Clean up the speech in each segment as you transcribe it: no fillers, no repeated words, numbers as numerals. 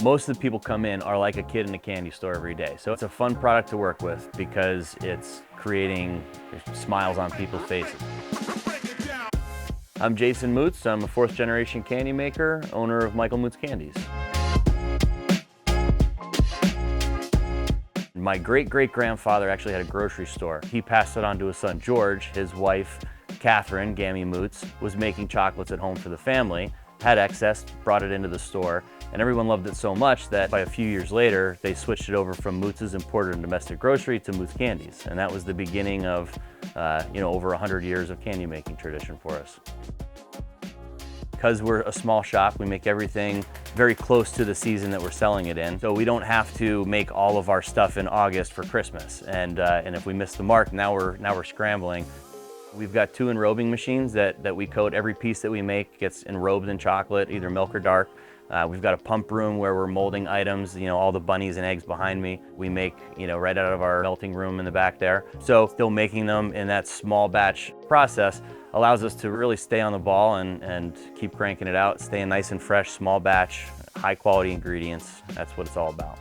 Most of the people come in are like a kid in a candy store every day. So it's a fun product to work with because it's creating smiles on people's faces. I'm Jason Moots. I'm a fourth generation candy maker, owner of Michael Moots Candies. My great-great-grandfather actually had a grocery store. He passed it on to his son George. His wife, Catherine, Gammy Moots, was making chocolates at home for the family, had excess, brought it into the store, and everyone loved it so much that by a few years later, they switched it over from Moots' Imported and Domestic Grocery to Moots Candies. And that was the beginning of over 100 years of candy making tradition for us. Because we're a small shop, we make everything very close to the season that we're selling it in. So we don't have to make all of our stuff in August for Christmas. And if we miss the mark, now we're scrambling. We've got 2 enrobing machines that we coat. Every piece that we make gets enrobed in chocolate, either milk or dark. We've got a pump room where we're molding items, all the bunnies and eggs behind me. We make, right out of our melting room in the back there. So still making them in that small batch process allows us to really stay on the ball and keep cranking it out, staying nice and fresh, small batch, high quality ingredients. That's what it's all about.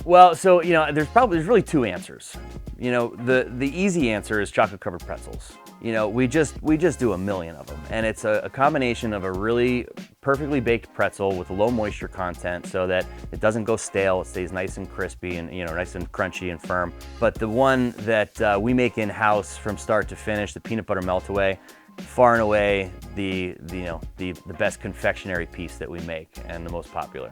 Well, so, there's really 2 answers. The easy answer is chocolate covered pretzels. We just do a million of them. And it's a combination of a really perfectly baked pretzel with low moisture content so that it doesn't go stale, it stays nice and crispy and, nice and crunchy and firm. But the one that we make in-house from start to finish, the peanut butter melt-away, far and away the best confectionery piece that we make and the most popular.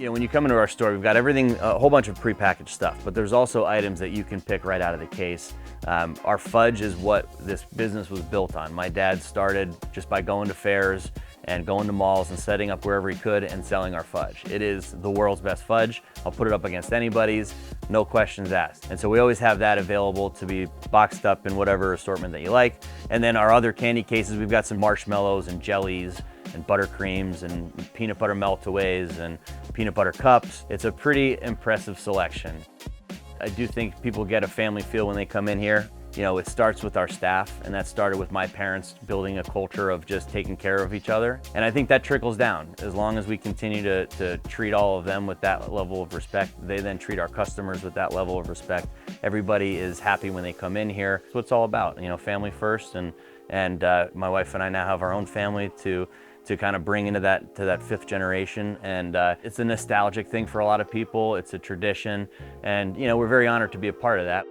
When you come into our store, we've got everything, a whole bunch of prepackaged stuff, but there's also items that you can pick right out of the case. Our fudge is what this business was built on. My dad started just by going to fairs and going to malls and setting up wherever he could and selling our fudge. It is the world's best fudge. I'll put it up against anybody's, no questions asked. And so we always have that available to be boxed up in whatever assortment that you like. And then our other candy cases, we've got some marshmallows and jellies and buttercreams and peanut butter melt-aways and peanut butter cups. It's a pretty impressive selection. I do think people get a family feel when they come in here. It starts with our staff, and that started with my parents building a culture of just taking care of each other. And I think that trickles down. As long as we continue to treat all of them with that level of respect, they then treat our customers with that level of respect. Everybody is happy when they come in here. That's what it's all about, family first. And my wife and I now have our own family to kind of bring into that 5th generation. And it's a nostalgic thing for a lot of people. It's a tradition. And, we're very honored to be a part of that.